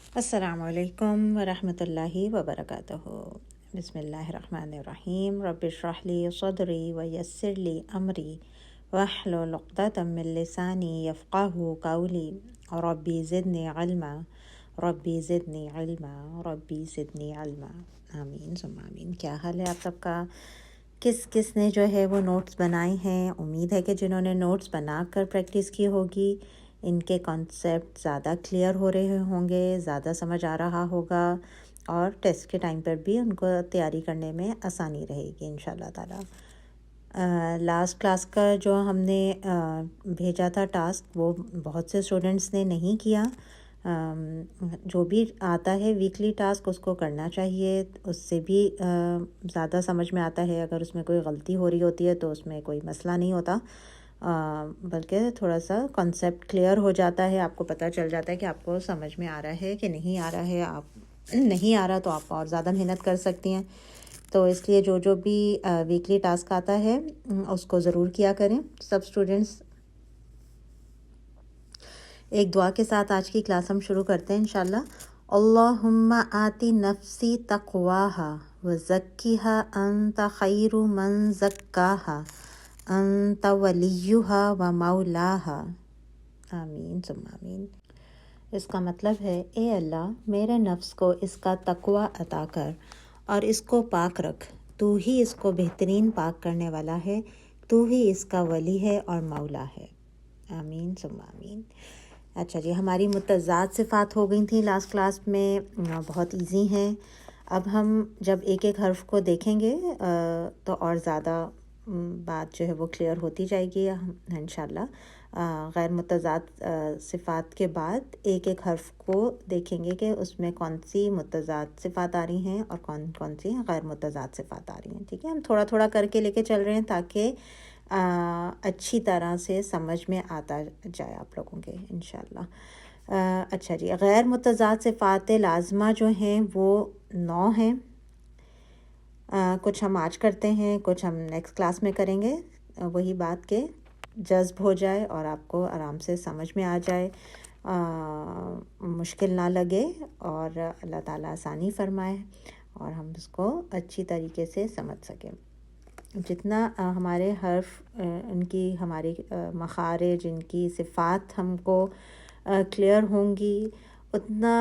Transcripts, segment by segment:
السلام علیکم ورحمۃ اللہ وبرکاتہ۔ بسم اللہ الرحمن الرحیم۔ رب اشرح لی صدری ویسر لی امری واحلل عقدۃ من لسانی یفقہوا قولی ربی زدنی علما ربی زدنی علما ربی زدنی علما۔ آمین ثم آمین۔ کیا حال ہے آپ سب کا؟ کس نے جو ہے وہ نوٹس بنائے ہیں؟ امید ہے کہ جنہوں نے نوٹس بنا کر پریکٹس کی ہوگی ان کے کانسیپٹ زیادہ کلیئر ہو رہے ہوں گے، زیادہ سمجھ آ رہا ہوگا، اور ٹیسٹ کے ٹائم پر بھی ان کو تیاری کرنے میں آسانی رہے گی انشاءاللہ تعالی۔ لاسٹ کلاس کا جو ہم نے بھیجا تھا ٹاسک وہ بہت سے اسٹوڈنٹس نے نہیں کیا۔ جو بھی آتا ہے ویکلی ٹاسک اس کو کرنا چاہیے، اس سے بھی زیادہ سمجھ میں آتا ہے۔ اگر اس میں کوئی غلطی ہو رہی ہوتی ہے تو اس میں کوئی مسئلہ نہیں ہوتا، بلکہ تھوڑا سا کنسیپٹ کلیئر ہو جاتا ہے، آپ کو پتہ چل جاتا ہے کہ آپ کو سمجھ میں آ رہا ہے کہ نہیں آ رہا ہے۔ آپ نہیں آ رہا تو آپ اور زیادہ محنت کر سکتی ہیں۔ تو اس لیے جو بھی ویکلی ٹاسک آتا ہے اس کو ضرور کیا کریں سب اسٹوڈنٹس۔ ایک دعا کے ساتھ آج کی کلاس ہم شروع کرتے ہیں انشاءاللہ۔ اللہم آتی نفسی تقواہا وزکیہا انت خیر من زکاہا انت ولیہا و مولاہا۔ آمین ثم آمین۔ اس کا مطلب ہے اے اللہ میرے نفس کو اس کا تقوی عطا کر اور اس کو پاک رکھ، تو ہی اس کو بہترین پاک کرنے والا ہے، تو ہی اس کا ولی ہے اور مولا ہے۔ آمین ثم آمین۔ اچھا جی، ہماری متضاد صفات ہو گئی تھیں لاسٹ کلاس میں، بہت ایزی ہیں۔ اب ہم جب ایک ایک حرف کو دیکھیں گے تو اور زیادہ بات جو ہے وہ کلیئر ہوتی جائے گی انشاءاللہ۔ غیر متضاد صفات کے بعد ایک ایک حرف کو دیکھیں گے کہ اس میں کون سی متضاد صفات آ رہی ہیں اور کون سی غیر متضاد صفات آ رہی ہیں۔ ٹھیک ہے، ہم تھوڑا تھوڑا کر کے لے کے چل رہے ہیں تاکہ اچھی طرح سے سمجھ میں آتا جائے آپ لوگوں کے انشاءاللہ۔ اچھا جی، غیر متضاد صفات لازمہ جو ہیں وہ 9 ہیں۔ کچھ ہم آج کرتے ہیں، کچھ ہم نیکسٹ کلاس میں کریں گے۔ وہی بات کہ جذب ہو جائے اور آپ کو آرام سے سمجھ میں آ جائے، مشکل نہ لگے، اور اللہ تعالیٰ آسانی فرمائے اور ہم اس کو اچھی طریقے سے سمجھ سکیں۔ جتنا ہمارے حرف ان کی ہماری مخارج، ان کی صفات ہم کو کلیئر ہوں گی، اتنا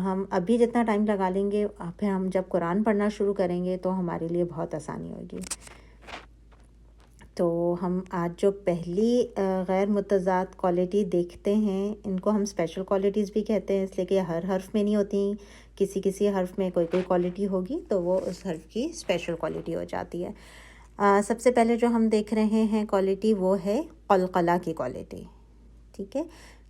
ہم ابھی جتنا ٹائم لگا لیں گے پھر ہم جب قرآن پڑھنا شروع کریں گے تو ہمارے لیے بہت آسانی ہوگی۔ تو ہم آج جو پہلی غیر متضاد کوالٹی دیکھتے ہیں، ان کو ہم اسپیشل کوالٹیز بھی کہتے ہیں، اس لیے کہ ہر حرف میں نہیں ہوتی، کسی حرف میں کوئی کوالٹی ہوگی تو وہ اس حرف کی اسپیشل کوالٹی ہو جاتی ہے۔ سب سے پہلے جو ہم دیکھ رہے ہیں کوالٹی وہ ہے قلقلہ کی کوالٹی۔ ٹھیک ہے،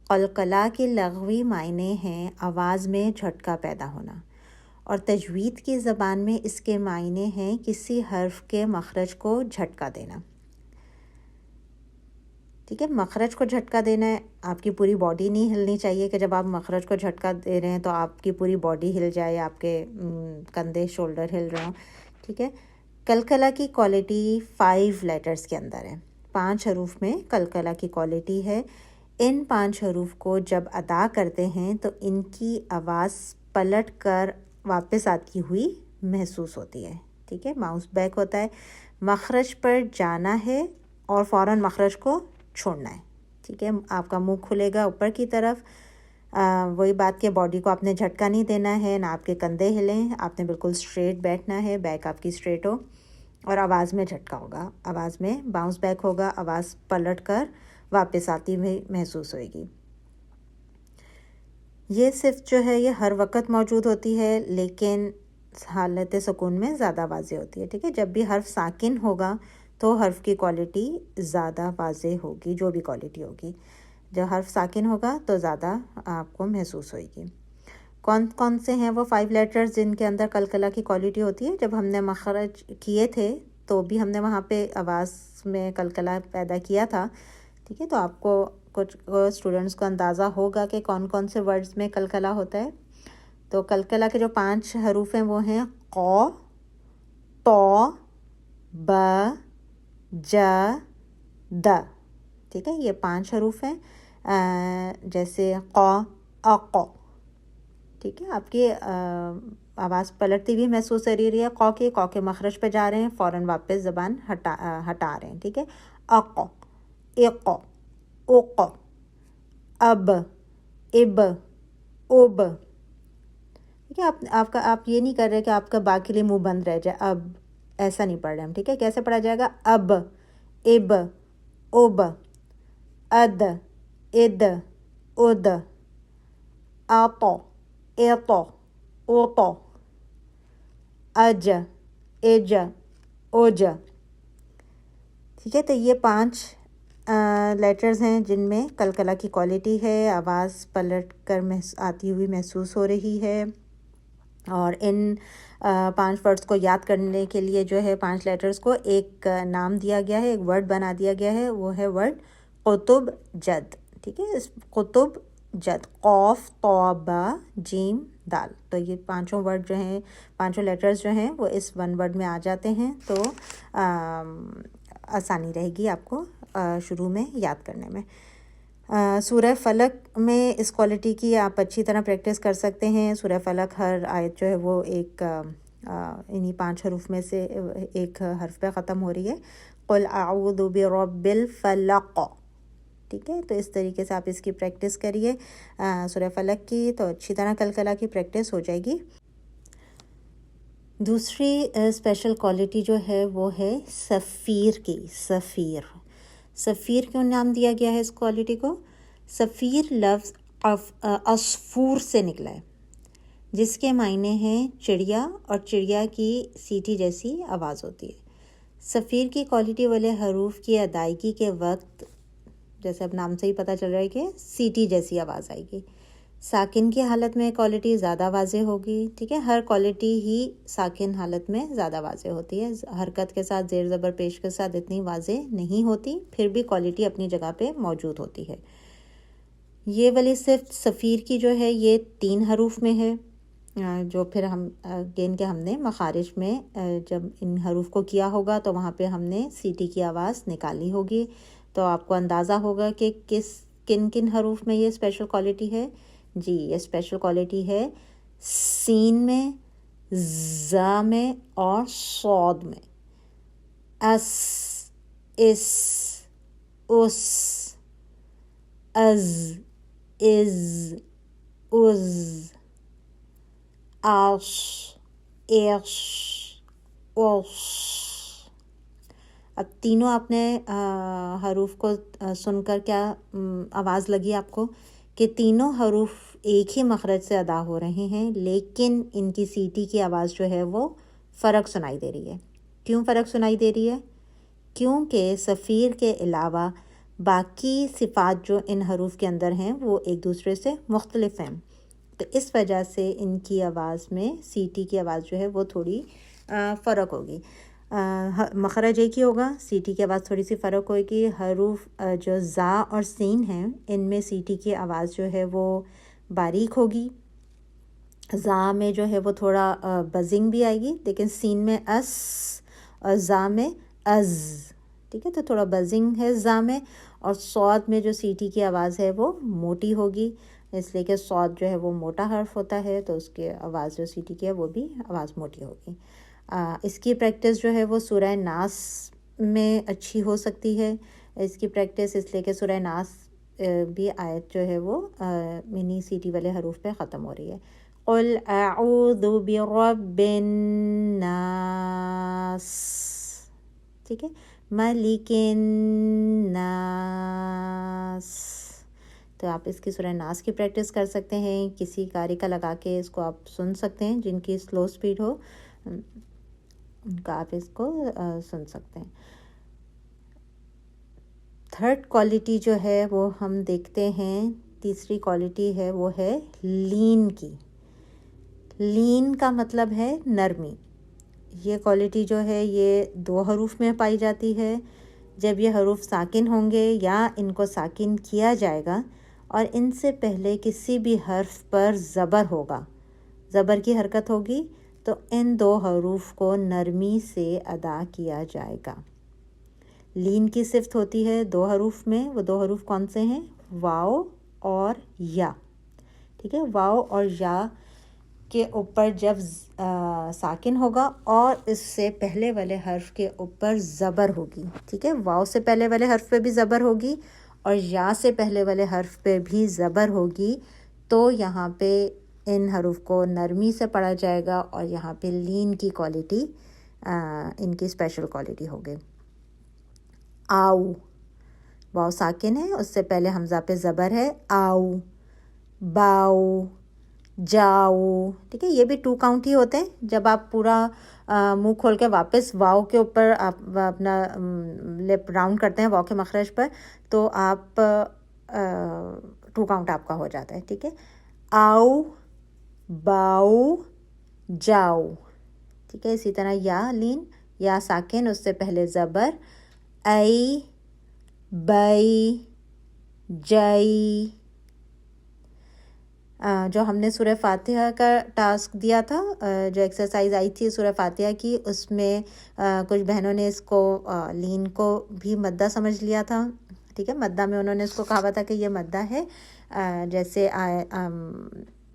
قلقلہ کے لغوی معنی ہیں آواز میں جھٹکا پیدا ہونا، اور تجوید کی زبان میں اس کے معنی ہیں کسی حرف کے مخرج کو جھٹکا دینا۔ ٹھیک ہے، مخرج کو جھٹکا دینا ہے، آپ کی پوری باڈی نہیں ہلنی چاہیے کہ جب آپ مخرج کو جھٹکا دے رہے ہیں تو آپ کی پوری باڈی ہل جائے، آپ کے کندھے شولڈر ہل رہے ہوں۔ ٹھیک ہے، قلقلہ کی کوالٹی 5 لیٹرز کے اندر ہے، 5 حروف میں قلقلہ کی کوالٹی ہے۔ ان 5 حروف کو جب ادا کرتے ہیں تو ان کی آواز پلٹ کر واپس آتی ہوئی محسوس ہوتی ہے۔ ٹھیک ہے، ماؤس بیک ہوتا ہے، مخرج پر جانا ہے اور فوراً مخرج کو چھوڑنا ہے۔ ٹھیک ہے، آپ کا منہ کھلے گا اوپر کی طرف، وہی بات کہ باڈی کو آپ نے جھٹکا نہیں دینا ہے، نہ آپ کے کندھے ہلیں، آپ نے بالکل اسٹریٹ بیٹھنا ہے، بیک آپ کی اسٹریٹ ہو، اور آواز میں جھٹکا ہوگا، آواز میں باؤنس بیک ہوگا، آواز پلٹ کر واپس آتی ہوئی محسوس ہوئے گی۔ یہ صرف جو ہے یہ ہر وقت موجود ہوتی ہے، لیکن حالت سکون میں زیادہ واضح ہوتی ہے۔ ٹھیک ہے، جب بھی حرف ساکن ہوگا تو حرف کی کوالٹی زیادہ واضح ہوگی، جو بھی کوالٹی ہوگی، جب حرف ساکن ہوگا تو زیادہ آپ کو محسوس ہوئے گی۔ کون سے ہیں وہ 5 لیٹرز جن کے اندر قلقلہ کی کوالٹی ہوتی ہے؟ جب ہم نے مخرج کیے تھے تو بھی ہم نے وہاں پہ آواز میں قلقلہ پیدا کیا تھا۔ ٹھیک ہے، تو آپ کو کچھ اسٹوڈنٹس کو اندازہ ہوگا کہ کون سے ورڈز میں قلقلہ ہوتا ہے۔ تو قلقلہ کے جو 5 حروف ہیں وہ ہیں ق، ط، ب، ج، د۔ ٹھیک ہے، یہ 5 حروف ہیں، جیسے ق، اق، ٹھیک ہے، آپ کی آواز پلٹتی ہوئی محسوس ہو رہی ہے. قو کے مخرج پہ جا رہے ہیں، فوراً واپس زبان ہٹا رہے ہیں. ٹھیک ہے، اق، اق، اوق، اب، اب، اوب. ٹھیک ہے، آپ یہ نہیں کر رہے کہ آپ کا با کے لیے منہ بند رہ جائے. اب ایسا نہیں پڑھ رہے ہم. ٹھیک ہے، کیسے پڑھا جائے گا؟ اب، اب، اوب، اد، اد، اد، آتو، ایتو، اوتو، اج، ایج، اوج. ٹھیک ہے، تو یہ 5 لیٹرز ہیں جن میں کلکلا کی کوالٹی ہے، آواز پلٹ کر آتی ہوئی محسوس ہو رہی ہے. اور ان 5 ورڈز کو یاد کرنے کے لیے جو ہے 5 لیٹرز کو ایک نام دیا گیا ہے، ایک ورڈ بنا دیا گیا ہے. وہ ہے ورڈ قطب جد. ٹھیک ہے، اس قطب جد، قوف، طا، با، جیم، دال. تو یہ 5 ورڈ جو ہیں، 5 لیٹرز جو ہیں وہ اس 1 ورڈ میں آ جاتے ہیں. تو آسانی رہے گی آپ کو شروع میں یاد کرنے میں. سورہ فلق میں اس کوالٹی کی آپ اچھی طرح پریکٹس کر سکتے ہیں. سورہ فلق ہر آیت جو ہے وہ ایک انہی 5 حروف میں سے ایک حرف پہ ختم ہو رہی ہے. قل اعوذ برب الفلق. ٹھیک ہے، تو اس طریقے سے آپ اس کی پریکٹس کریے سورہ فلق کی، تو اچھی طرح کلکلا کی پریکٹس ہو جائے گی. دوسری اسپیشل کوالٹی جو ہے وہ ہے سفیر کی. سفیر کیوں نام دیا گیا ہے اس کوالٹی کو؟ سفیر لفظ عصفور سے نکلا ہے، جس کے معنی ہیں چڑیا، اور چڑیا کی سیٹی جیسی آواز ہوتی ہے. سفیر کی کوالٹی والے حروف کی ادائیگی کے وقت، جیسے اب نام سے ہی پتہ چل رہا ہے کہ سیٹی جیسی آواز آئے گی. ساکن کی حالت میں کوالٹی زیادہ واضح ہوگی. ٹھیک ہے، ہر کوالٹی ہی ساکن حالت میں زیادہ واضح ہوتی ہے. حرکت کے ساتھ، زیر زبر پیش کے ساتھ اتنی واضح نہیں ہوتی، پھر بھی کوالٹی اپنی جگہ پہ موجود ہوتی ہے. یہ والی صرف سفیر کی جو ہے یہ 3 حروف میں ہے، جو پھر ہم ہم نے مخارج میں جب ان حروف کو کیا ہوگا تو وہاں پہ ہم نے سیٹی کی آواز نکالی ہوگی. تو آپ کو اندازہ ہوگا کہ کن حروف میں یہ اسپیشل کوالٹی ہے. جی، یہ اسپیشل کوالٹی ہے سین میں، زا میں اور صاد میں. اس، اس، اس، از، از، از، آش، ایش، اوش. اب تینوں آپ نے حروف کو سن کر کیا آواز لگی آپ کو کہ تینوں حروف ایک ہی مخرج سے ادا ہو رہے ہیں، لیکن ان کی سیٹی کی آواز جو ہے وہ فرق سنائی دے رہی ہے. کیوں فرق سنائی دے رہی ہے؟ کیونکہ سفیر کے علاوہ باقی صفات جو ان حروف کے اندر ہیں وہ ایک دوسرے سے مختلف ہیں. تو اس وجہ سے ان کی آواز میں سیٹی کی آواز جو ہے وہ تھوڑی فرق ہوگی. مخرج ایک ہی ہوگا، سیٹی کی آواز تھوڑی سی فرق ہوگی. حروف جو زا اور سین ہیں ان میں سیٹی کی آواز جو ہے وہ باریک ہوگی. زا میں جو ہے وہ تھوڑا بزنگ بھی آئے گی، لیکن سین میں اس اور زا میں از. ٹھیک ہے، تو تھوڑا بزنگ ہے زا میں. اور صاد میں جو سیٹی کی آواز ہے وہ موٹی ہوگی، اس لیے کہ صاد جو ہے وہ موٹا حرف ہوتا ہے، تو اس کی آواز جو سیٹی کی ہے وہ بھی آواز موٹی ہوگی. اس کی پریکٹس جو ہے وہ سورہ ناس میں اچھی ہو سکتی ہے اس کی پریکٹس، اس لیے کہ سورہ ناس بھی آیت جو ہے وہ منی سیٹی والے حروف پہ ختم ہو رہی ہے. قل اعوذ برب الناس. ٹھیک ہے، ملک الناس. تو آپ اس کی سورہ ناس کی پریکٹس کر سکتے ہیں، کسی قاری کا لگا کے اس کو آپ سن سکتے ہیں، جن کی سلو سپیڈ ہو ان کا آپ اس کو سن سکتے ہیں. تھرڈ کوالٹی جو ہے وہ ہم دیکھتے ہیں، تیسری کوالٹی ہے وہ ہے لین کی. لین کا مطلب ہے نرمی. یہ کوالٹی جو ہے یہ 2 حروف میں پائی جاتی ہے. جب یہ حروف ساکن ہوں گے یا ان کو ساکن کیا جائے گا اور ان سے پہلے کسی بھی حرف پر زبر ہوگا، زبر کی حرکت ہوگی، تو ان 2 حروف کو نرمی سے ادا کیا جائے گا. لین کی صفت ہوتی ہے 2 حروف میں. وہ 2 حروف کون سے ہیں؟ واو اور یا. ٹھیک ہے، واو اور یا کے اوپر جب ساکن ہوگا اور اس سے پہلے والے حرف کے اوپر زبر ہوگی، ٹھیک ہے، واؤ سے پہلے والے حرف پہ بھی زبر ہوگی اور یا سے پہلے والے حرف پہ بھی زبر ہوگی، تو یہاں پہ ان حروف کو نرمی سے پڑھا جائے گا اور یہاں پہ لین کی کوالٹی ان کی اسپیشل کوالٹی ہوگی۔ آؤ، واؤ ساکن ہے، اس سے پہلے حمزہ پہ زبر ہے، آؤ، باؤ، جاؤ، ٹھیک ہے، یہ بھی 2 کاؤنٹ ہی ہوتے ہیں۔ جب آپ پورا منہ کھول کے واپس واؤ کے اوپر آپ اپنا لپ راؤنڈ کرتے ہیں واؤ کے مخرج پر، تو آپ 2 کاؤنٹ آپ کا ہو جاتا ہے، ٹھیک ہے۔ آؤ، باؤ، جاؤ، ٹھیک ہے۔ اسی طرح یا لین، یا ساکن، اس سے پہلے زبر، ای، بئی، جئی۔ جو ہم نے سورہ فاتحہ کا ٹاسک دیا تھا، جو ایکسرسائز آئی تھی سورہ فاتحہ کی، اس میں کچھ بہنوں نے اس کو لین کو بھی مدہ سمجھ لیا تھا، ٹھیک ہے۔ مدہ میں انہوں نے اس کو کہا تھا کہ یہ مدہ ہے، جیسے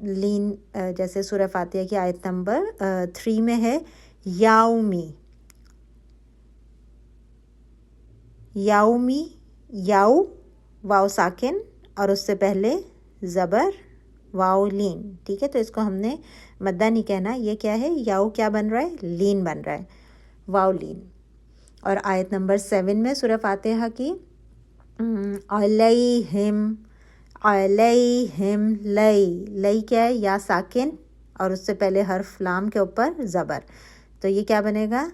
لین جیسے سورہ فاتحہ کی آیت نمبر 3 میں ہے، یاؤمی، یاؤمی، یاؤ، واؤ ساکن اور اس سے پہلے زبر، واؤ لین، ٹھیک ہے۔ تو اس کو ہم نے مدہ نہیں کہنا، یہ کیا ہے، یاؤ کیا بن رہا ہے، لین بن رہا ہے، واؤ لین۔ اور آیت نمبر 7 میں سورہ فاتحہ کی، علیہم، علیہم، لئی، لئی کیا ہے، یا ساکن اور اس سے پہلے حرف لام کے اوپر زبر، تو یہ کیا بنے گا،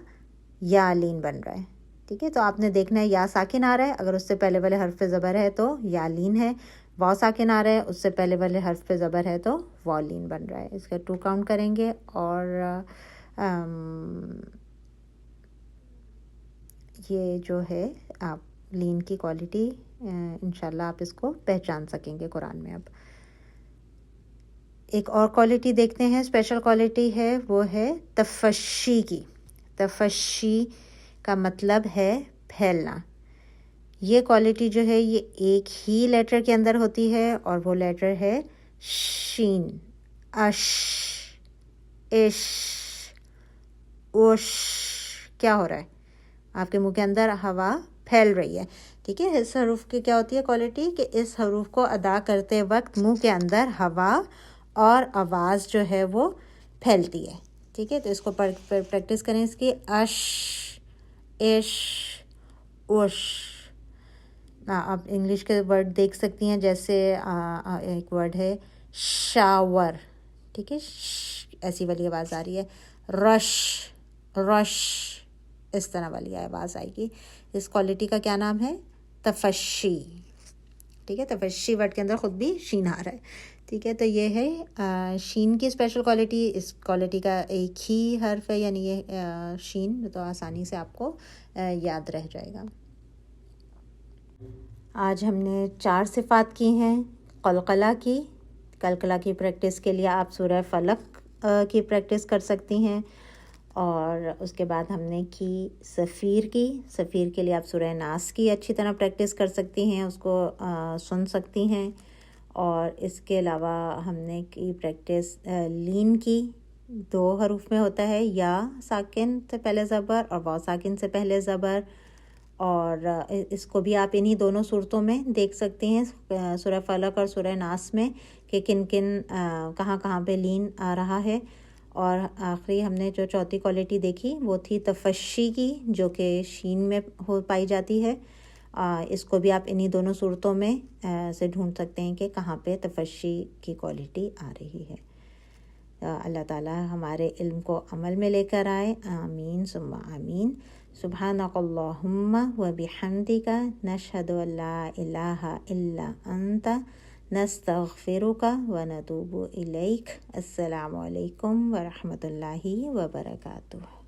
یا لین بن رہا ہے، ٹھیک ہے۔ تو آپ نے دیکھنا ہے یا ساکن آ رہا ہے، اگر اس سے پہلے والے حرف پہ زبر ہے تو یا لین ہے، واؤ ساکن آ رہا ہے، اس سے پہلے والے حرف پہ زبر ہے تو واؤ لین بن رہا ہے۔ اس کا 2 کاؤنٹ کریں گے اور یہ جو ہے آپ لین کی کوالٹی انشاءاللہ آپ اس کو پہچان سکیں گے قرآن میں۔ اب ایک اور کوالٹی دیکھتے ہیں، اسپیشل کوالٹی ہے، وہ ہے تفشی کی۔ تفشی کا مطلب ہے پھیلنا۔ یہ کوالٹی جو ہے یہ ایک ہی لیٹر کے اندر ہوتی ہے اور وہ لیٹر ہے شین، اش، اش، اوش۔ کیا ہو رہا ہے، آپ کے منہ کے اندر ہوا پھیل رہی ہے، ٹھیک ہے۔ اس حروف کی کیا ہوتی ہے کوالٹی، کہ اس حروف کو ادا کرتے وقت منہ کے اندر ہوا اور آواز جو ہے وہ پھیلتی ہے، ٹھیک ہے۔ تو اس کو پریکٹس کریں اس کی، اش، اش، اوش۔ آپ انگلش کے ورڈ دیکھ سکتی ہیں، جیسے ایک ورڈ ہے شاور، ٹھیک ہے، ایسی والی آواز آ رہی ہے، رش، رش، اس طرح والی آواز آئے گی۔ اس کوالٹی کا کیا نام ہے، تفشی، ٹھیک ہے۔ تفشی ورڈ کے اندر خود بھی شین آ رہا ہے، ٹھیک ہے۔ تو یہ ہے شین کی اسپیشل کوالٹی۔ اس کوالٹی کا ایک ہی حرف ہے، یعنی یہ شین، تو آسانی سے آپ کو یاد رہ جائے گا۔ آج ہم نے 4 صفات کی ہیں قلقلہ کی۔ قلقلہ کی پریکٹس کے لیے آپ سورہ فلق کی پریکٹس کر سکتی ہیں، اور اس کے بعد ہم نے کی صفیر کی۔ صفیر کے لیے آپ سورہ ناس کی اچھی طرح پریکٹس کر سکتی ہیں، اس کو سن سکتی ہیں۔ اور اس کے علاوہ ہم نے کی پریکٹس لین کی، 2 حروف میں ہوتا ہے، یا ساکن سے پہلے زبر اور واو ساکن سے پہلے زبر، اور اس کو بھی آپ انہی دونوں صورتوں میں دیکھ سکتے ہیں، سورہ فلق اور سورہ ناس میں، کہ کن کہاں کہاں پہ لین آ رہا ہے۔ اور آخری ہم نے جو 4تھی کوالٹی دیکھی وہ تھی تفشی کی، جو کہ شین میں پائی جاتی ہے۔ اس کو بھی آپ انہی دونوں صورتوں میں سے ڈھونڈ سکتے ہیں کہ کہاں پہ تفشی کی کوالٹی آ رہی ہے۔ اللہ تعالیٰ ہمارے علم کو عمل میں لے کر آئے، آمین ثم آمین۔ سبحانک اللہم و بحمدک، نشہد ان لا الہ الا انت، نستغفرک و نتوب الیک۔ السلام علیکم ورحمۃ اللہ وبرکاتہ۔